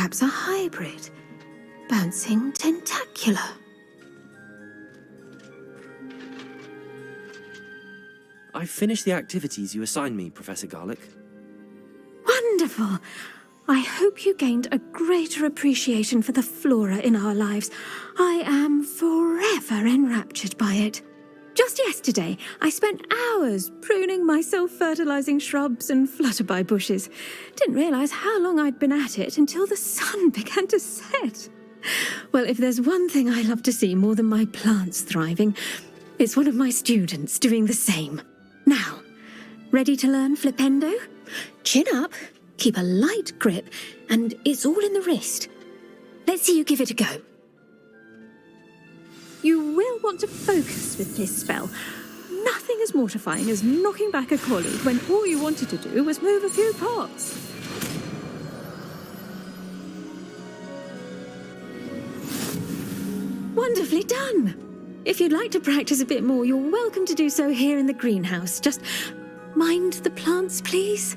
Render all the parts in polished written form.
perhaps a hybrid. Bouncing tentacular. I finished the activities you assigned me, Professor Garlick. Wonderful! I hope you gained a greater appreciation for the flora in our lives. I am forever enraptured by it. Just yesterday, I spent hours pruning my self-fertilizing shrubs and flutterby bushes. Didn't realize how long I'd been at it until the sun began to set. Well, if there's one thing I love to see more than my plants thriving, it's one of my students doing the same. Now, ready to learn Flipendo? Chin up, keep a light grip, and it's all in the wrist. Let's see you give it a go. You will want to focus with this spell. Nothing as mortifying as knocking back a colleague when all you wanted to do was move a few pots. Wonderfully done! If you'd like to practice a bit more, you're welcome to do so here in the greenhouse. Just mind the plants, please.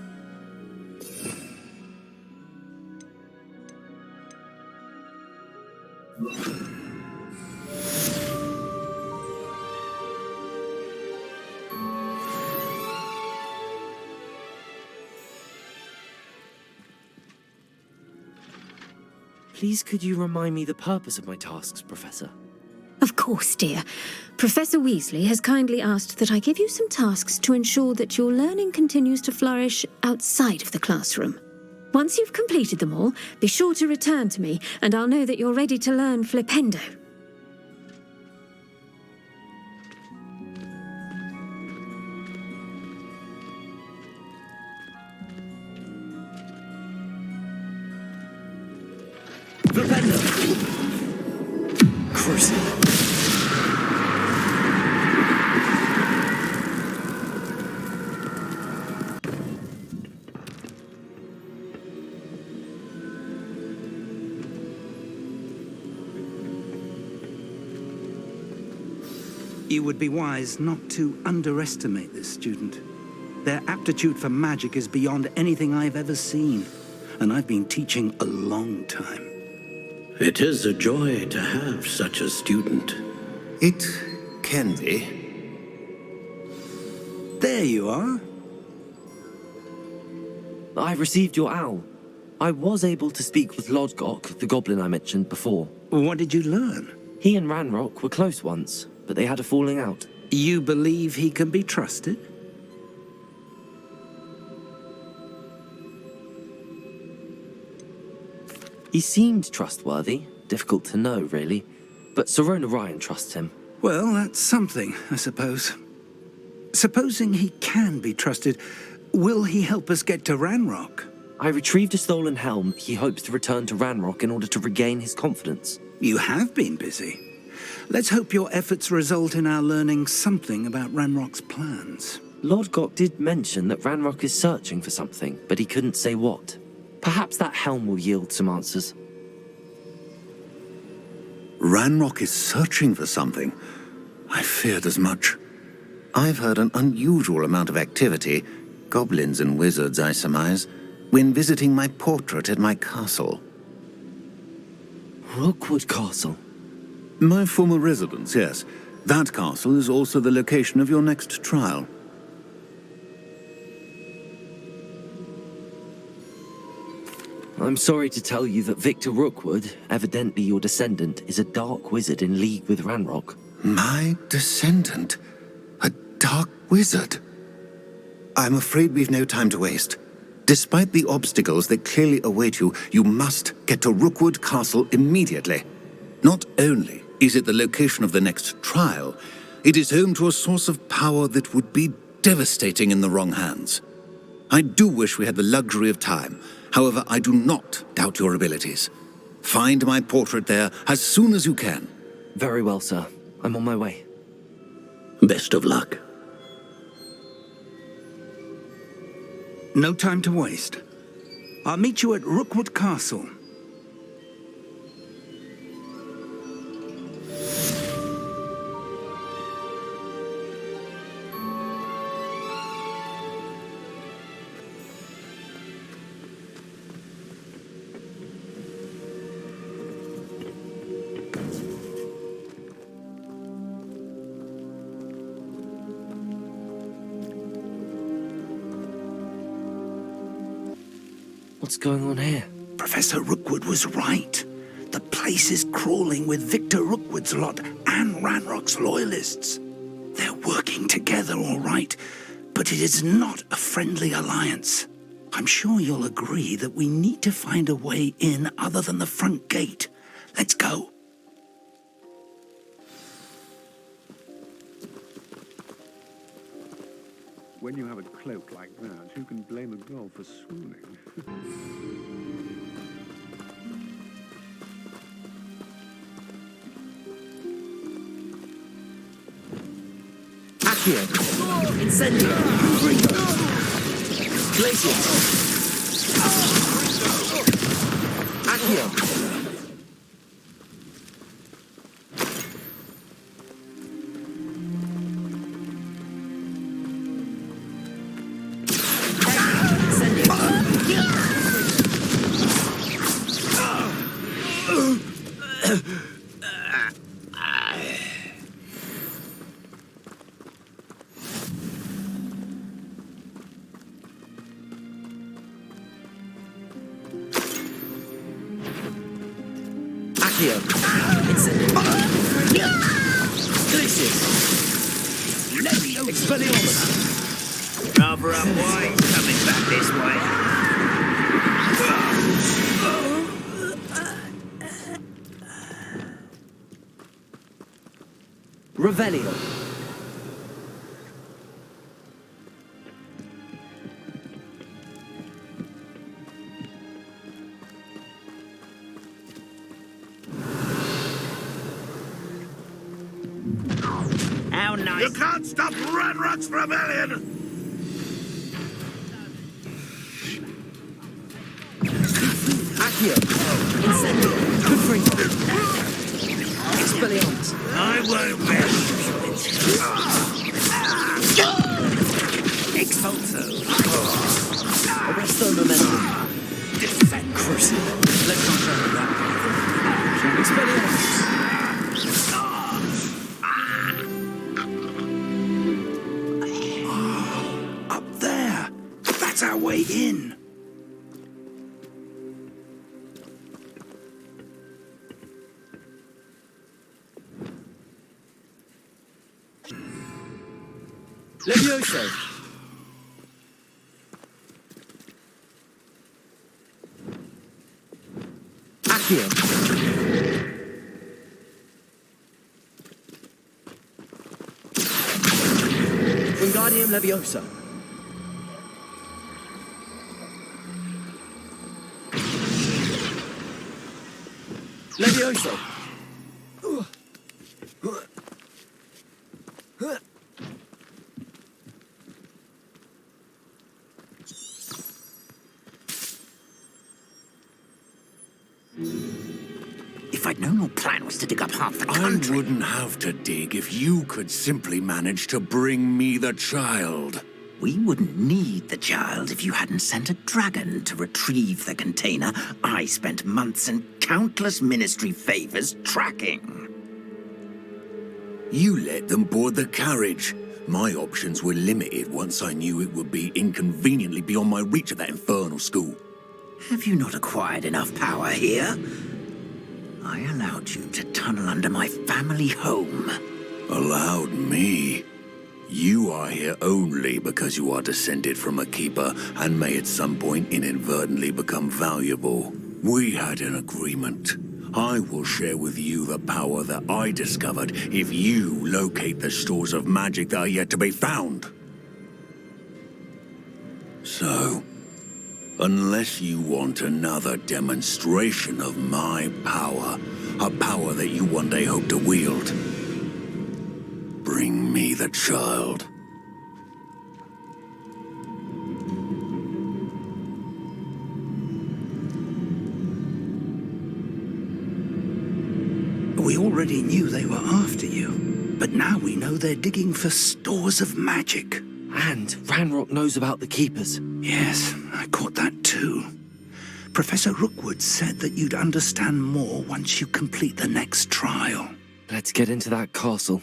Please could you remind me the purpose of my tasks, Professor? Of course, dear. Professor Weasley has kindly asked that I give you some tasks to ensure that your learning continues to flourish outside of the classroom. Once you've completed them all, be sure to return to me, and I'll know that you're ready to learn Flipendo. Flipendo! Cruising. You would be wise not to underestimate this student. Their aptitude for magic is beyond anything I've ever seen, and I've been teaching a long time. It is a joy to have such a student. It can be. There you are. I received your owl. I was able to speak with Lodgok, the goblin I mentioned before. What did you learn? He and Ranrock were close once, but they had a falling out. You believe he can be trusted? He seemed trustworthy. Difficult to know, really. But Serona Ryan trusts him. Well, that's something, I suppose. Supposing he can be trusted, will he help us get to Ranrock? I retrieved a stolen helm. He hopes to return to Ranrock in order to regain his confidence. You have been busy. Let's hope your efforts result in our learning something about Ranrock's plans. Lodgok did mention that Ranrock is searching for something, but he couldn't say what. Perhaps that helm will yield some answers. Ranrock is searching for something. I feared as much. I've heard an unusual amount of activity, goblins and wizards, I surmise, when visiting my portrait at my castle. Rookwood Castle? My former residence, yes. That castle is also the location of your next trial. I'm sorry to tell you that Victor Rookwood, evidently your descendant, is a dark wizard in league with Ranrock. My descendant? A dark wizard? I'm afraid we've no time to waste. Despite the obstacles that clearly await you, you must get to Rookwood Castle immediately. Not only is it the location of the next trial, it is home to a source of power that would be devastating in the wrong hands. I do wish we had the luxury of time. However, I do not doubt your abilities. Find my portrait there as soon as you can. Very well, sir. I'm on my way. Best of luck. No time to waste. I'll meet you at Rookwood Castle. What's going on here? Professor Rookwood was right. The place is crawling with Victor Rookwood's lot and Ranrock's loyalists. They're working together, all right, but it is not a friendly alliance. I'm sure you'll agree that we need to find a way in other than the front gate. Let's go. When you have a cloak like that, who can blame a girl for swooning? Accio! Incendio! Glacier! Accio! Cover up wine coming back this way. Revelio. How nice. You can't stop Ranrock's rebellion! Accio. Incendio. Confringo. Expelliarmus. I won't bend. Expulso. Arresto momentum. Defend. Crucible. Let's not try that. Expelliarmus. Up there. That's our way in. Levioso. Accio. Wingardium Leviosa. Levioso. If I'd known your plan was to dig up half the I country... wouldn't have to dig if you could simply manage to bring me the child. We wouldn't need the child if you hadn't sent a dragon to retrieve the container I spent months and countless ministry favors tracking. You let them board the carriage. My options were limited once I knew it would be inconveniently beyond my reach at that infernal school. Have you not acquired enough power here? I allowed you to tunnel under my family home. Allowed me? You are here only because you are descended from a keeper and may at some point inadvertently become valuable. We had an agreement. I will share with you the power that I discovered if you locate the stores of magic that are yet to be found. So, unless you want another demonstration of my power, a power that you one day hope to wield, bring me the child. We already knew they were after you, but now we know they're digging for stores of magic. And Ranrock knows about the Keepers. Yes, I caught that too. Professor Rookwood said that you'd understand more once you complete the next trial. Let's get into that castle.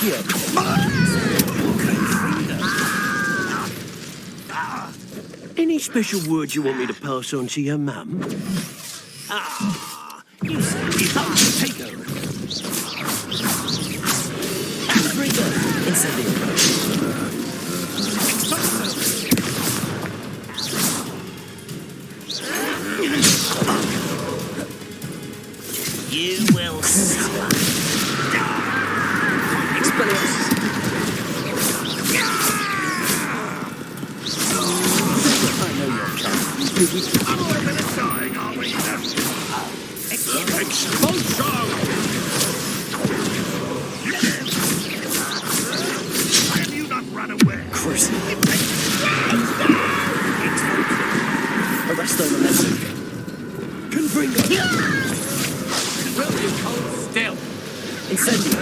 Accio. Any special words you want me to pass on to your mum? You say take over. You will suffer. I'm all a bit of dying, are we? Expulsion! Why have you not run away? Arresto momentum. Confringo. Will you hold still? Incendio.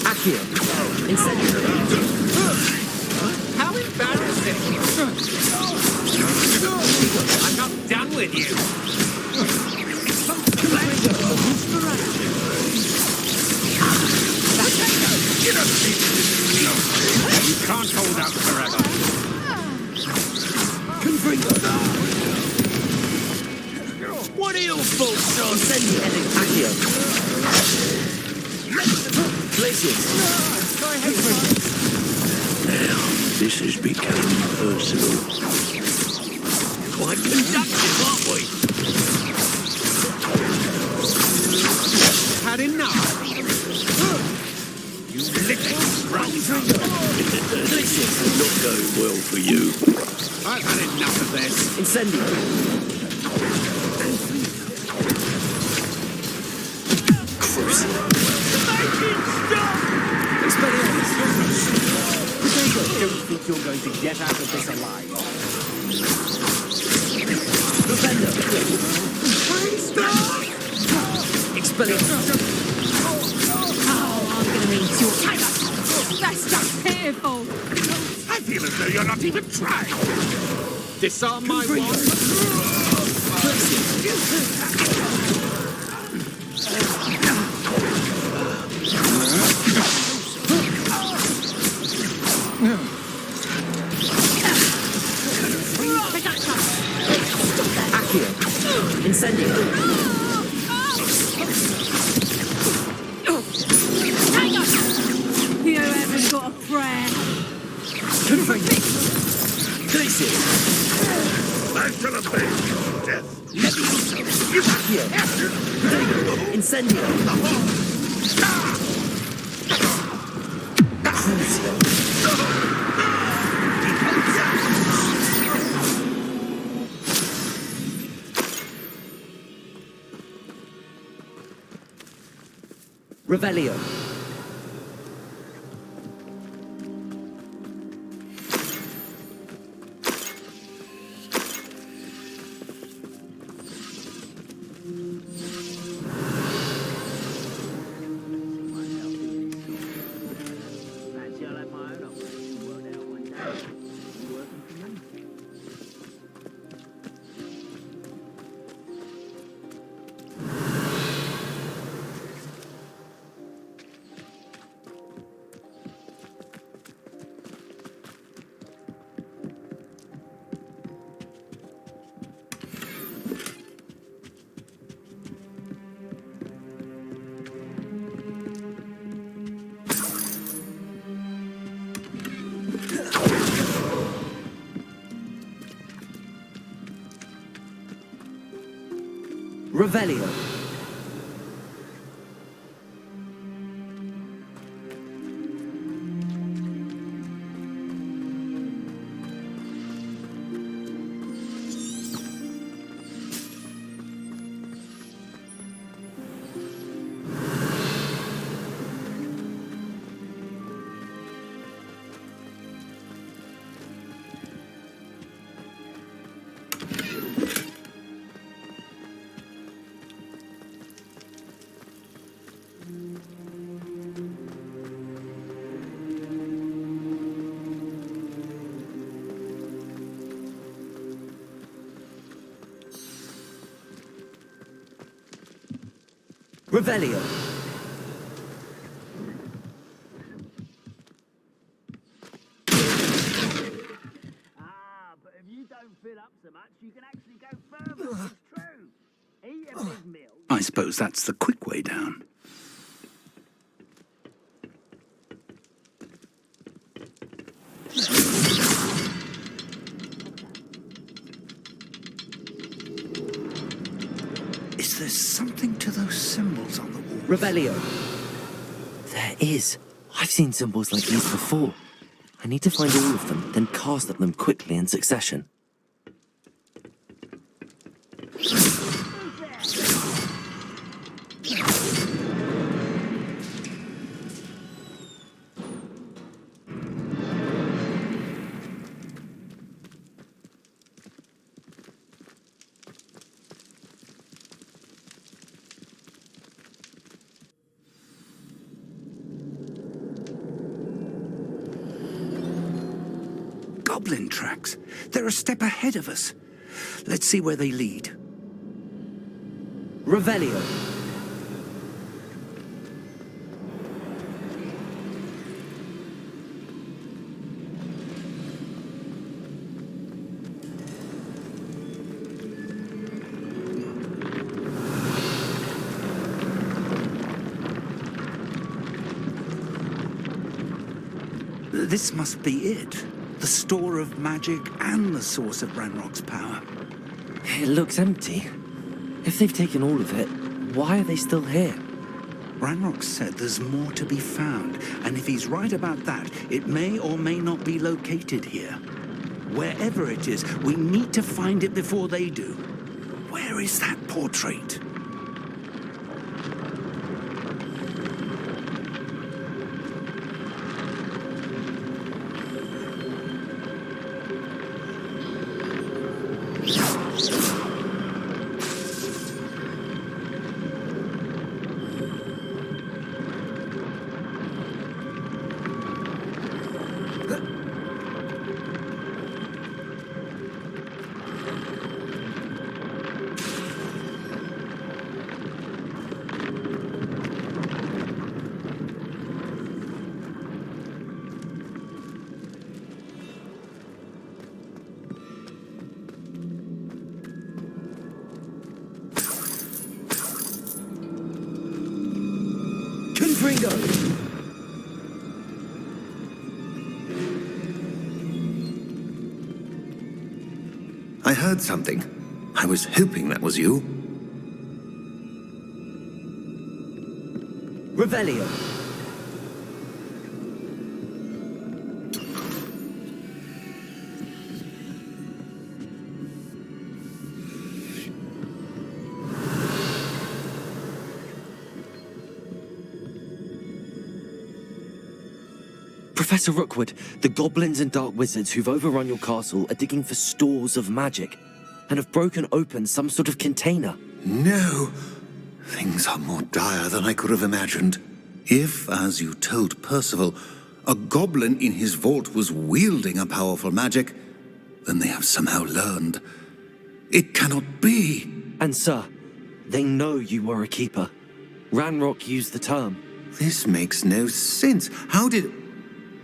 Accio. Incendio. How embarrassing! I'm not done with you. You can't hold out forever. What are your thoughts, son? Accio. Glacius. Now, this has become personal. Quite productive, aren't we? Had enough? You little scrounger! Not going well for you. I've had enough of this. Incendio. I don't think you're going to get out of this alive. I'm gonna need to. That's just fearful. I feel as though you're not even trying. Disarm my wand. Accio. Incendio. You haven't got a prayer. Glacius. I'm to the base. Death. Accio. Incendio. Crucio. Revelio. Revelio. Revelio. But if you don't fill up so much, you can actually go further. It's true. Eat a big meal. I suppose that's the quick way down. Is there something to those symbols on the wall? Revelio. There is. I've seen symbols like these before. I need to find all of them, then cast at them quickly in succession. Goblin tracks. They're a step ahead of us. Let's see where they lead. Revelio. This must be it. The store of magic and the source of Ranrock's power. It looks empty. If they've taken all of it, why are they still here? Ranrock said there's more to be found, and if he's right about that, it may or may not be located here. Wherever it is, we need to find it before they do. Where is that portrait? I heard something. I was hoping that was you. Revelio. Professor Rookwood, the goblins and dark wizards who've overrun your castle are digging for stores of magic and have broken open some sort of container. No! Things are more dire than I could have imagined. If, as you told Percival, a goblin in his vault was wielding a powerful magic, then they have somehow learned. It cannot be! And sir, they know you were a keeper. Ranrock used the term. This makes no sense. How did...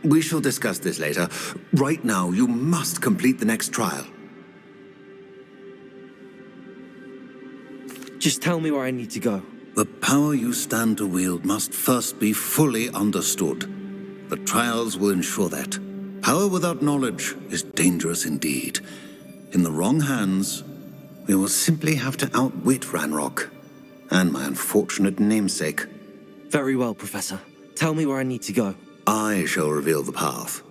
We shall discuss this later. Right now, you must complete the next trial. Just tell me where I need to go. The power you stand to wield must first be fully understood. The trials will ensure that. Power without knowledge is dangerous indeed. In the wrong hands, we will simply have to outwit Ranrock and my unfortunate namesake. Very well, Professor. Tell me where I need to go. I shall reveal the path.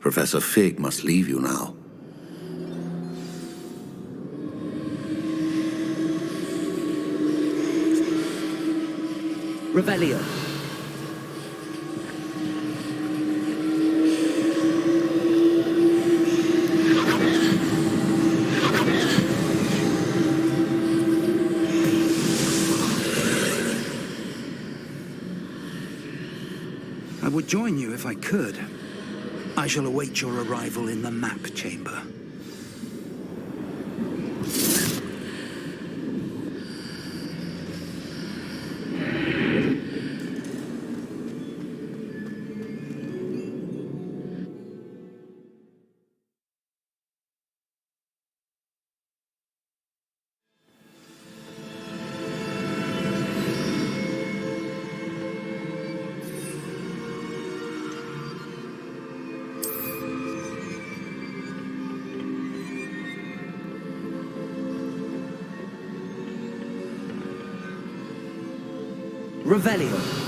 Professor Fig must leave you now. Revelio. I would join you if I could. I shall await your arrival in the map chamber. Revelio.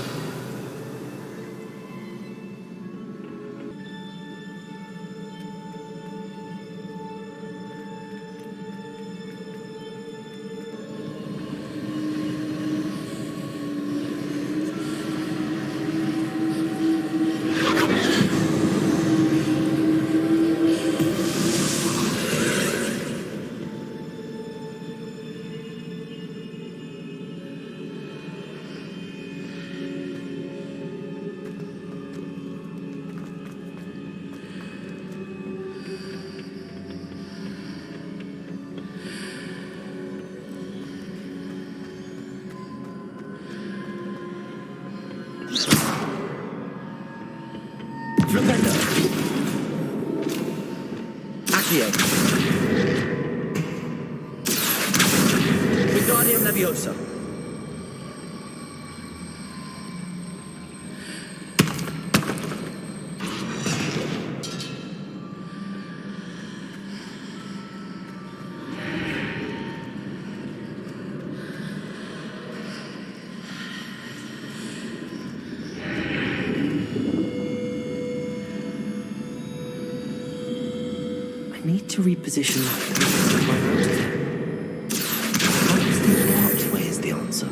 Flipendo. Accio. Wingardium Leviosa. I need to reposition my route. Perhaps the archway is the answer.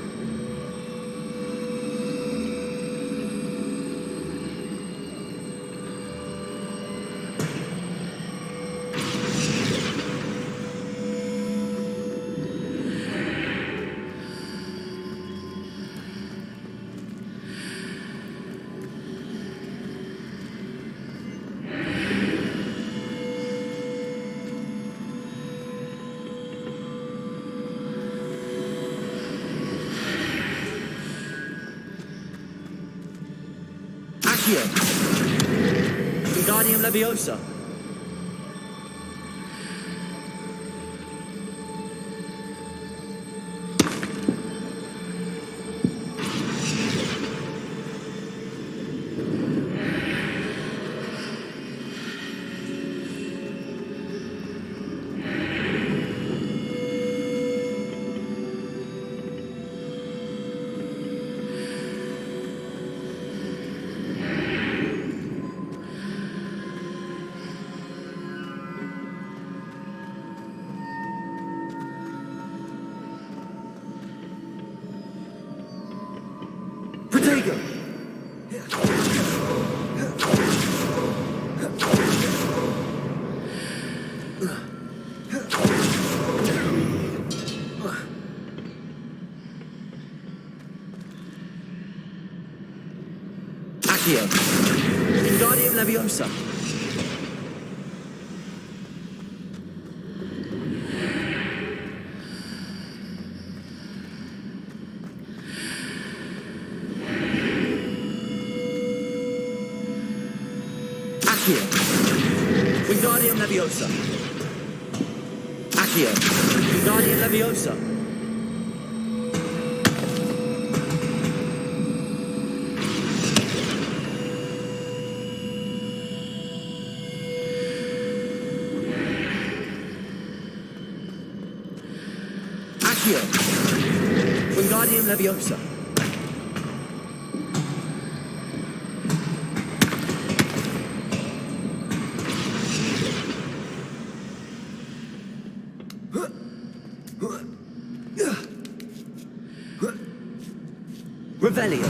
Accio. Wingardium Leviosa. Protego. Accio. Wingardium Leviosa. Accio. Wingardium Leviosa. Accio. Wingardium Leviosa. Accio. Wingardium Leviosa. Revelio.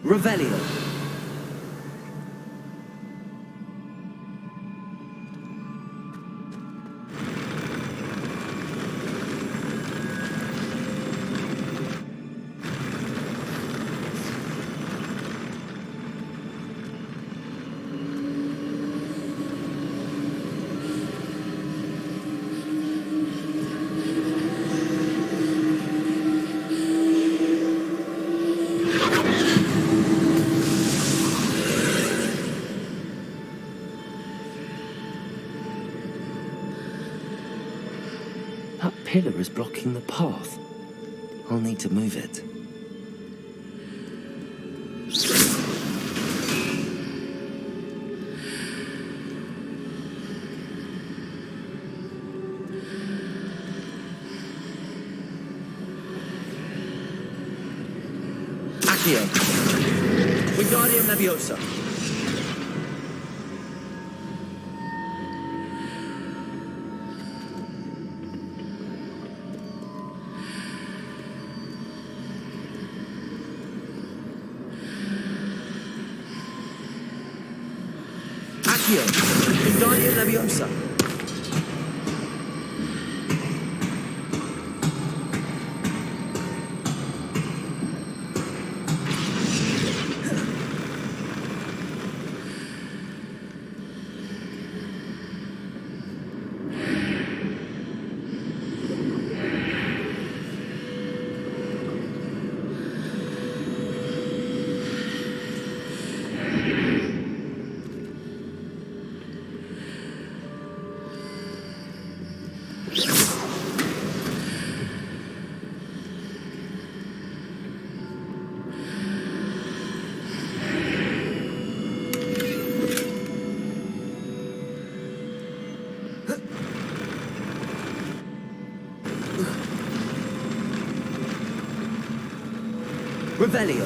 Revelio. That pillar is blocking the path. I'll need to move it. Accio. Wingardium Leviosa. Accio. Wingardium Leviosa. Revelio.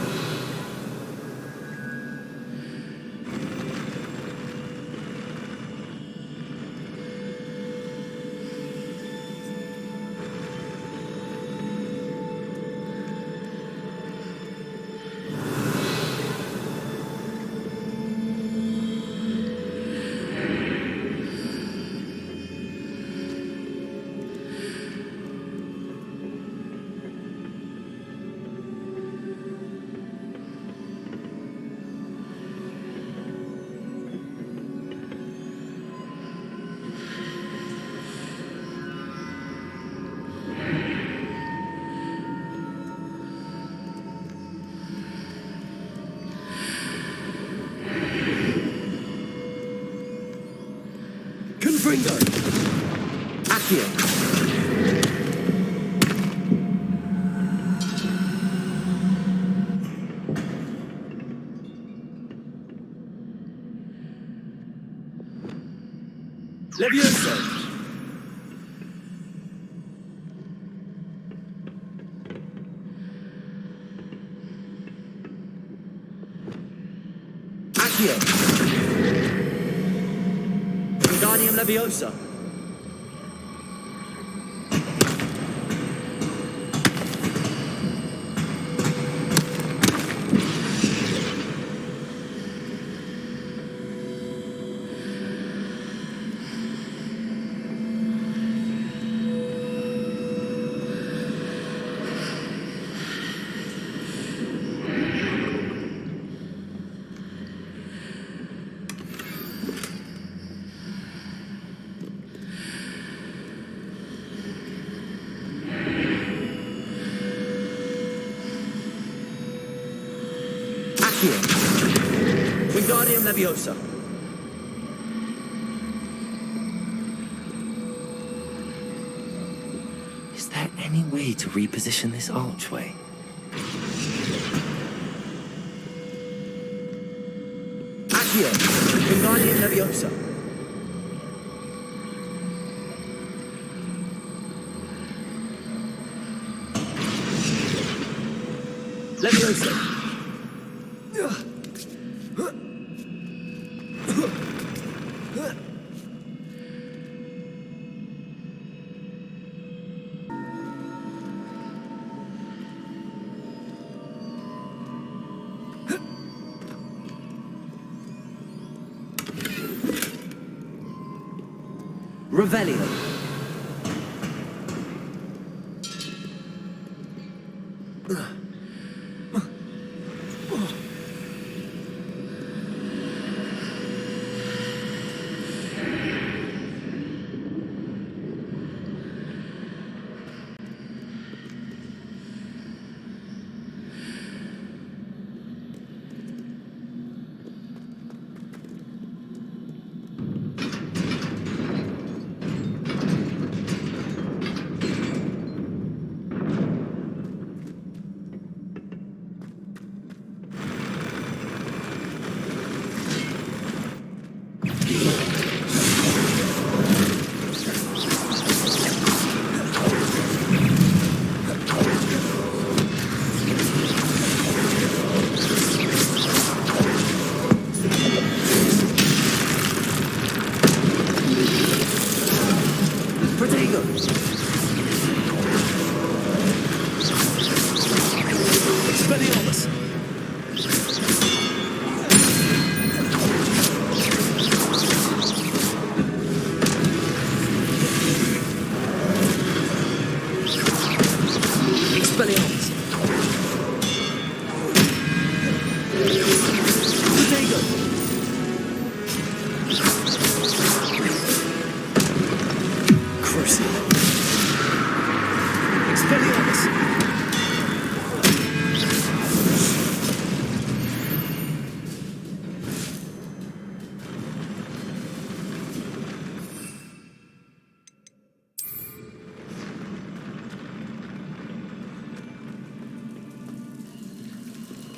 Confringo. Accio. Levioso. Accio. Wingardium Leviosa. Accio. Wingardium Leviosa. Is there any way to reposition this archway? Accio. Wingardium Leviosa. Leviosa. Revelio.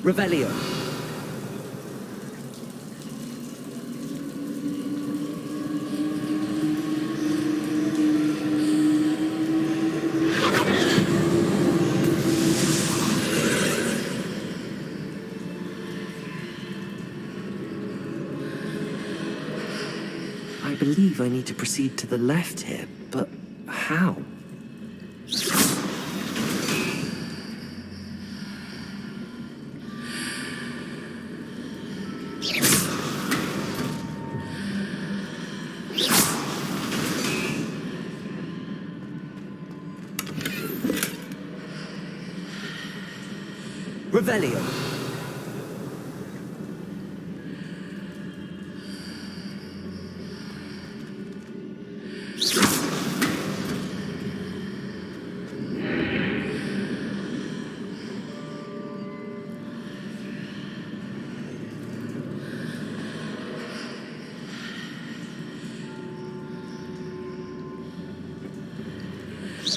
Revelio. I believe I need to proceed to the left here, but how? Revelio.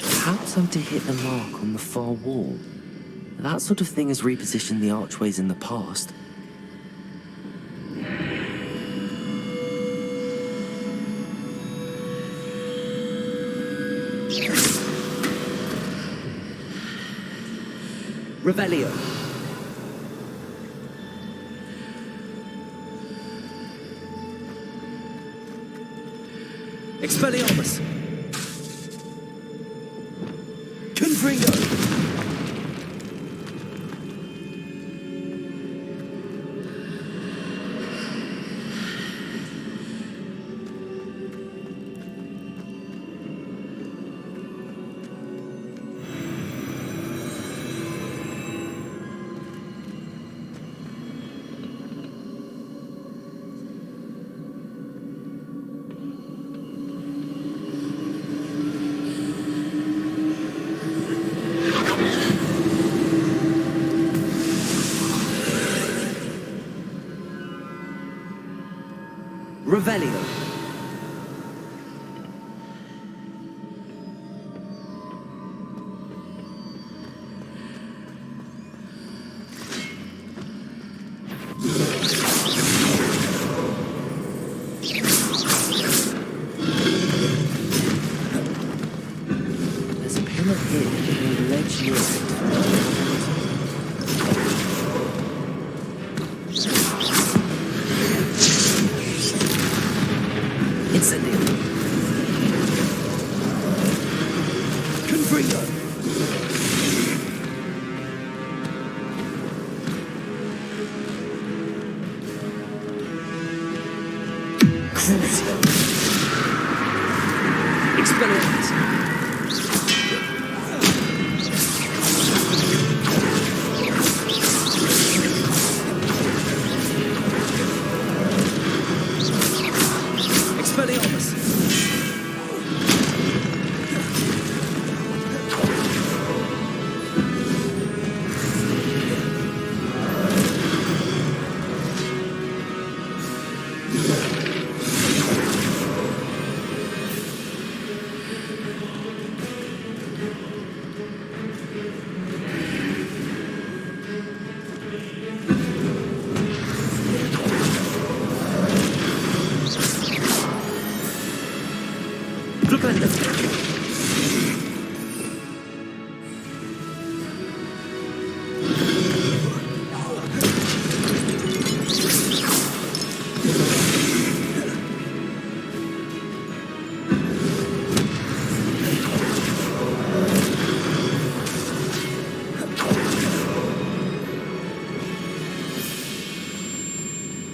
Perhaps I'm to hit the mark on the far wall. That sort of thing has repositioned the archways in the past. Revelio. Expelliarmus. Confringo. Revelio. There's a pillar here and a ledge near it. Incendio. Confringo. Crucio. Expelliarmus. Expelliarmus. Flipendo.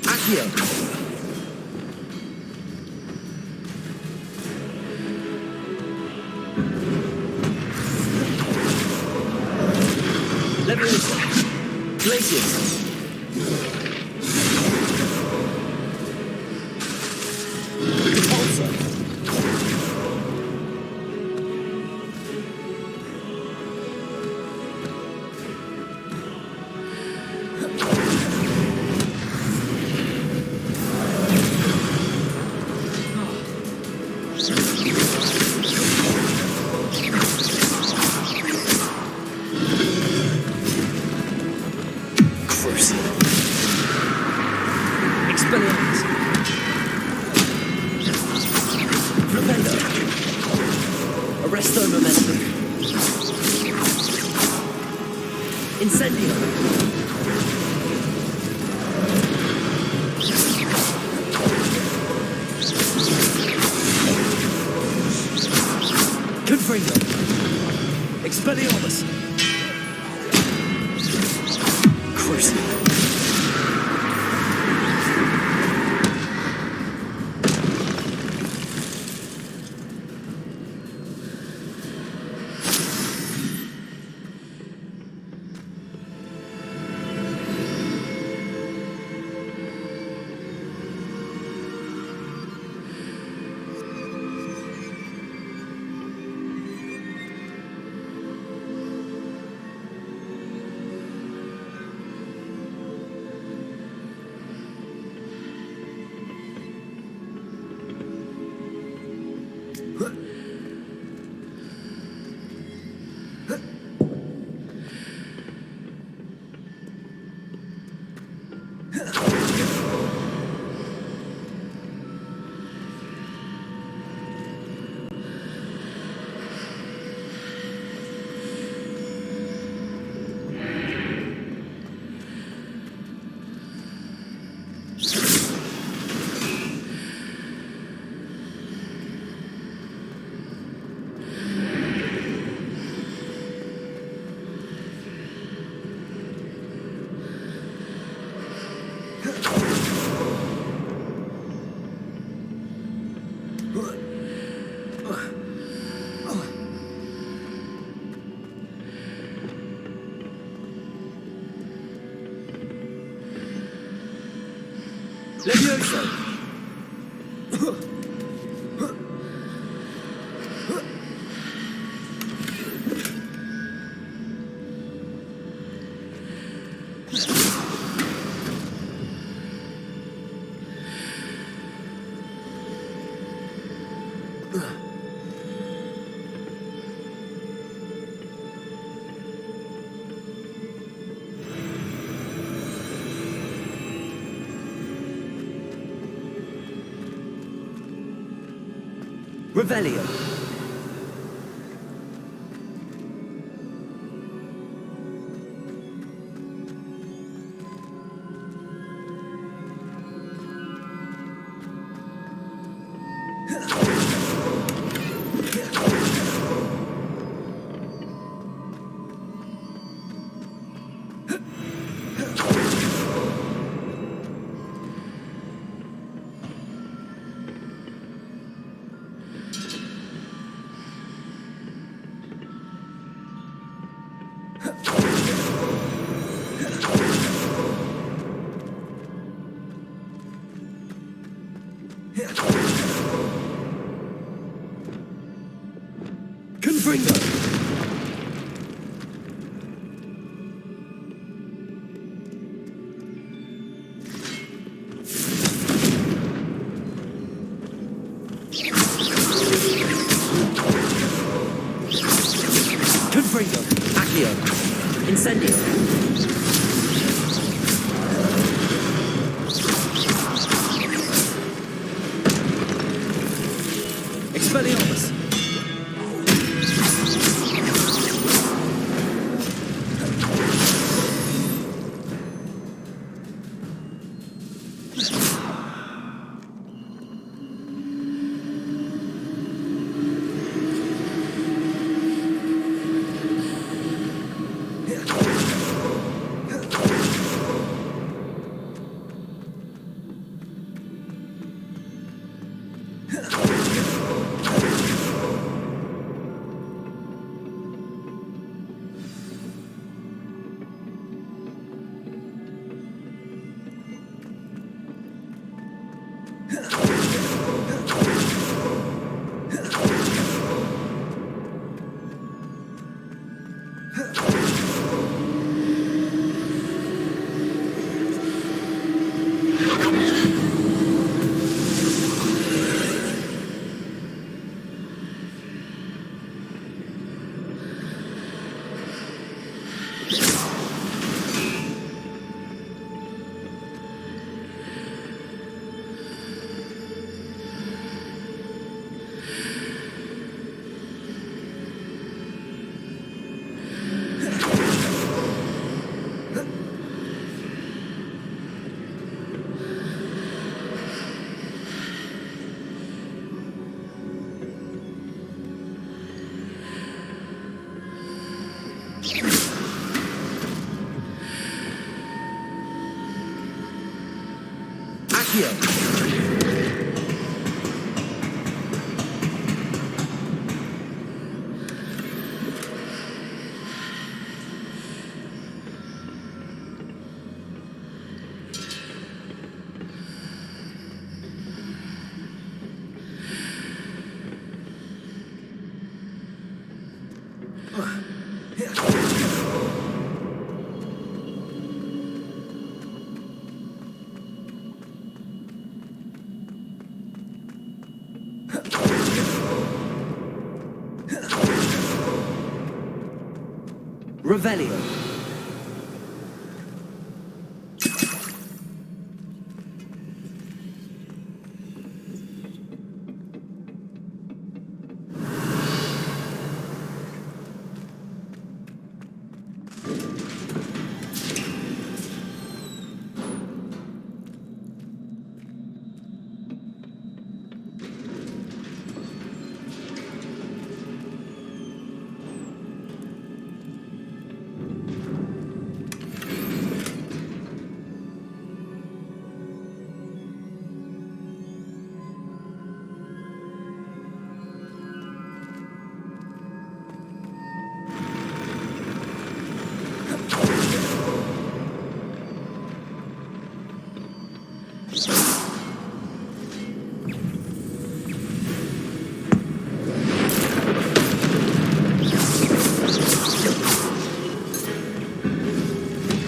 Accio. Leviosa. Glacius. Repulsor. course. Expelliarmus. Propendo. Arresto momentum. Incendio. Confringo. Expelliarmus. Crucible. Levioso! Revelio. Confringo! Confringo! Accio! Incendio! Expelliarmus! Accio. Revelio.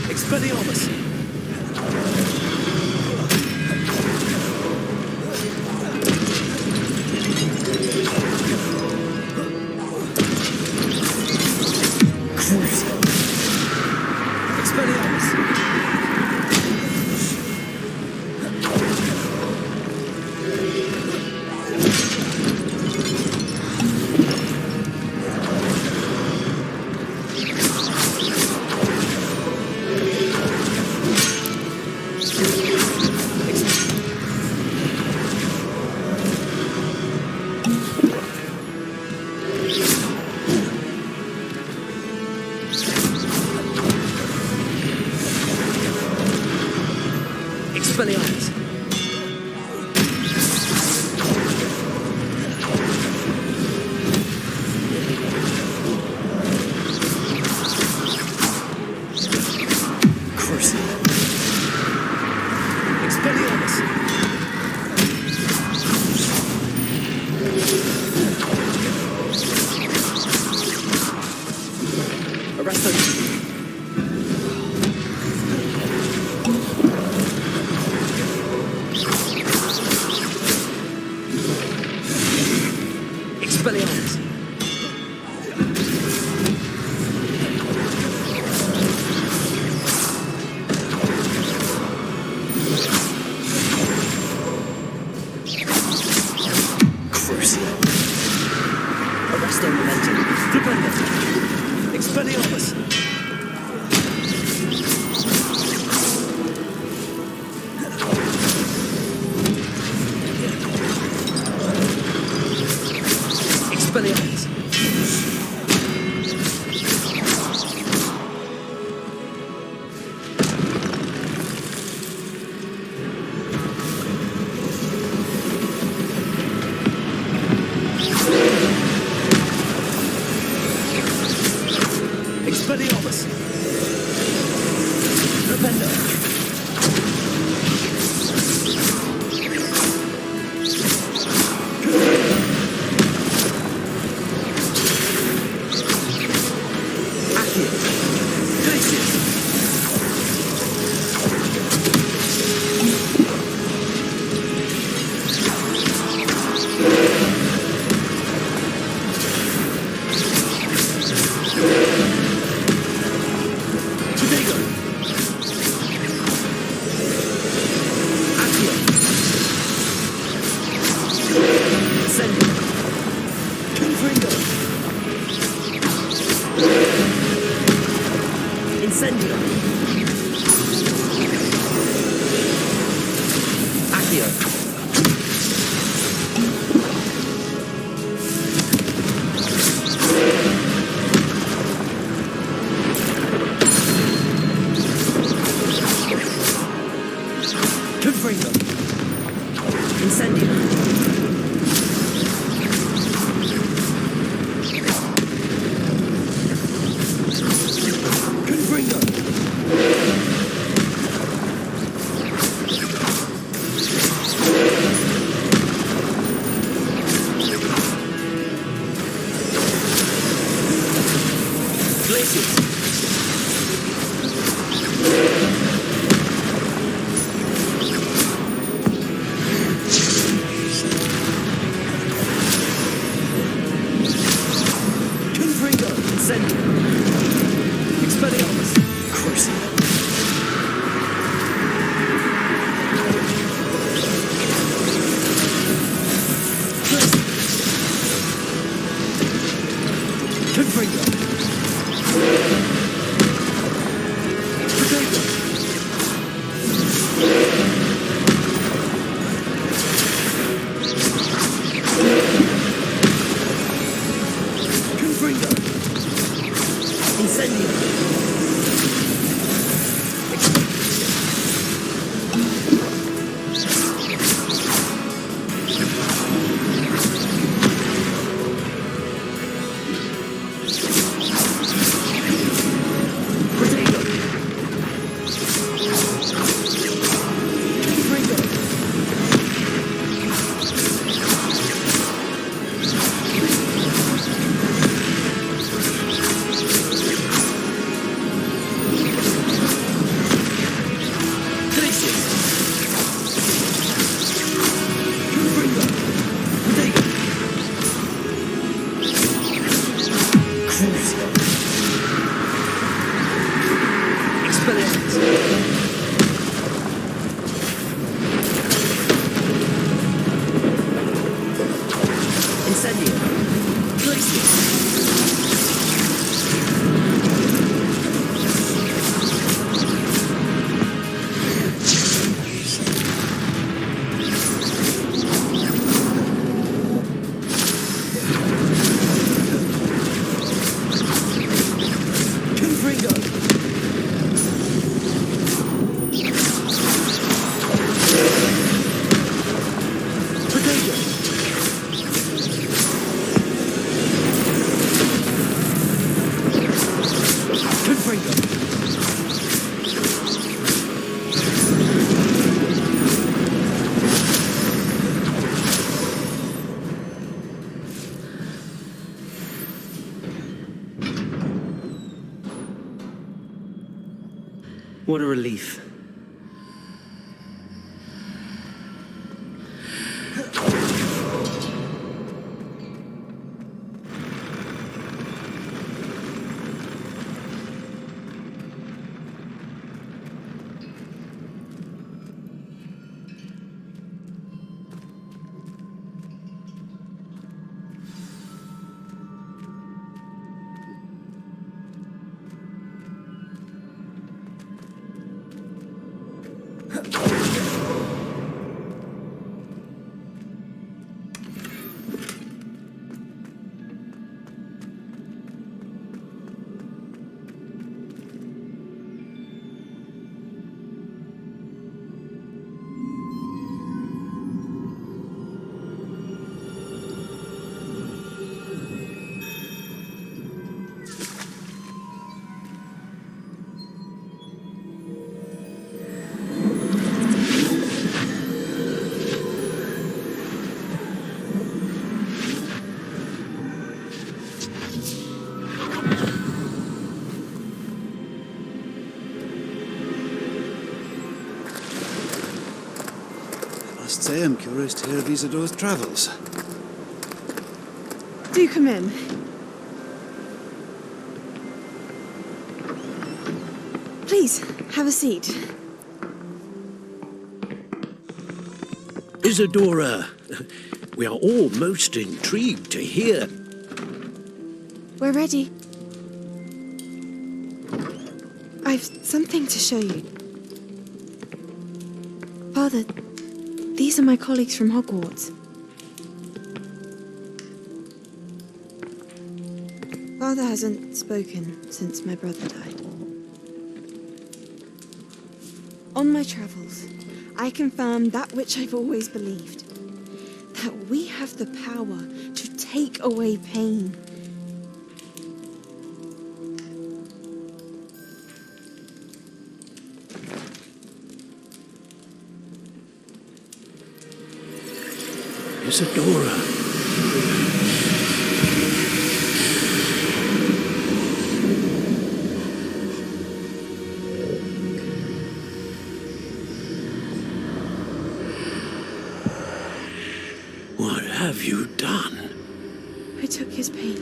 Expelliarmus. Crucial. Expelliarmus. Expelliarmus. Crucial. Expelliarmus. Arresto. Expelliarmus. Crucial. Arresto momentum. Flipendo. Expelliarmus. Expelliarmus. Expelliarmus. Flipendo. Accio. Glacius. Tobago. Accio. Incendio. Confringo. Incendio. Accio. Confringo. Incendio. Glacius. Confringo. Protego. Confringo. What a relief. I must say I'm curious to hear of Isidore's travels. Do come in. Please, have a seat. Isadora, we are all most intrigued to hear. We're ready. I've something to show you. Father, these are my colleagues from Hogwarts. Father hasn't spoken since my brother died. On my travels, I confirmed that which I've always believed. That we have the power to take away pain. Isadora. What have you done? I took his pain.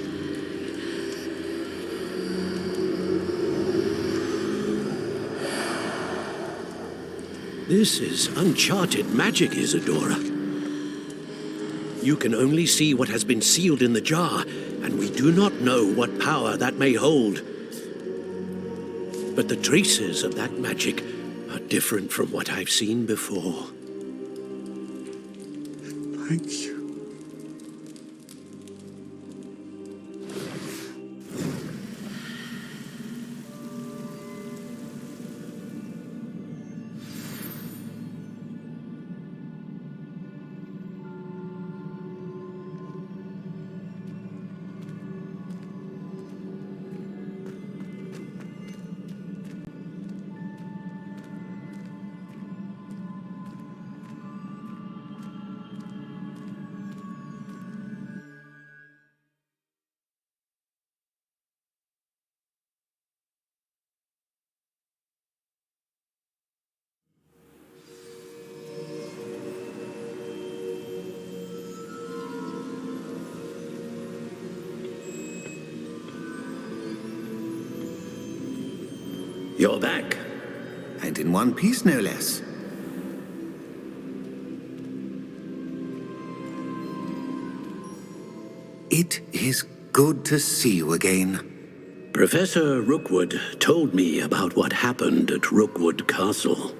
This is uncharted magic, Isadora. You can only see what has been sealed in the jar, and we do not know what power that may hold. But the traces of that magic are different from what I've seen before. Thank you. You're back. And in one piece, no less. It is good to see you again. Professor Rookwood told me about what happened at Rookwood Castle.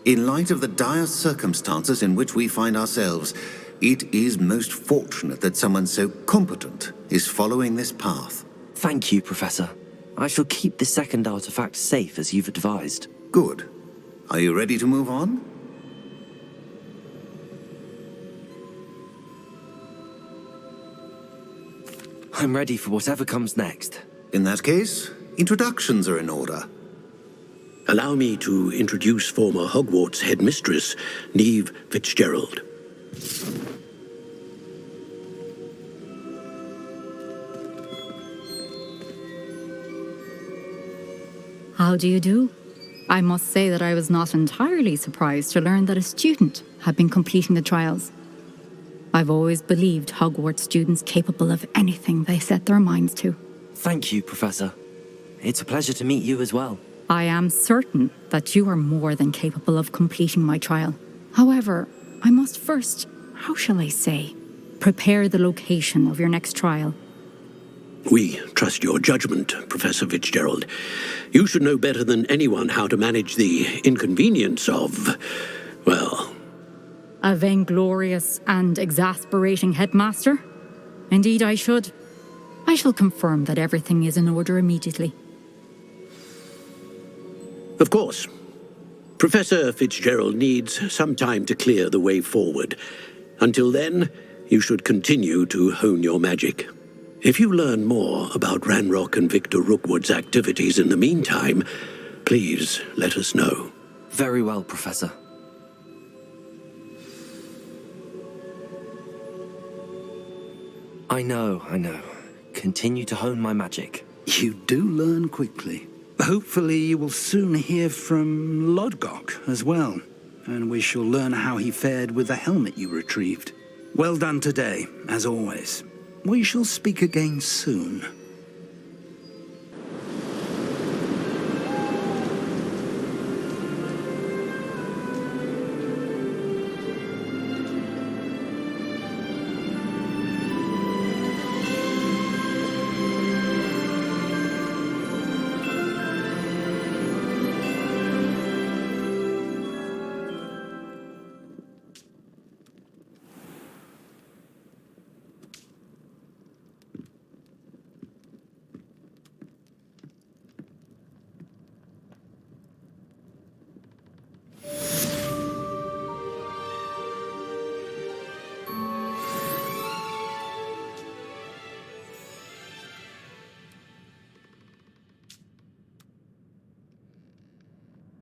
In light of the dire circumstances in which we find ourselves, it is most fortunate that someone so competent is following this path. Thank you, Professor. I shall keep the second artifact safe as you've advised. Good. Are you ready to move on? I'm ready for whatever comes next. In that case, introductions are in order. Allow me to introduce former Hogwarts headmistress, Neve Fitzgerald. How do you do? I must say that I was not entirely surprised to learn that a student had been completing the trials. I've always believed Hogwarts students capable of anything they set their minds to. Thank you, Professor. It's a pleasure to meet you as well. I am certain that you are more than capable of completing my trial. However, I must first, how shall I say, prepare the location of your next trial. We trust your judgment, Professor Fitzgerald. You should know better than anyone how to manage the inconvenience of, well... A vainglorious and exasperating headmaster? Indeed I should. I shall confirm that everything is in order immediately. Of course. Professor Fitzgerald needs some time to clear the way forward. Until then, you should continue to hone your magic. If you learn more about Ranrock and Victor Rookwood's activities in the meantime, please let us know. Very well, Professor. I know. Continue to hone my magic. You do learn quickly. Hopefully you will soon hear from Lodgok as well, and we shall learn how he fared with the helmet you retrieved. Well done today, as always. We shall speak again soon.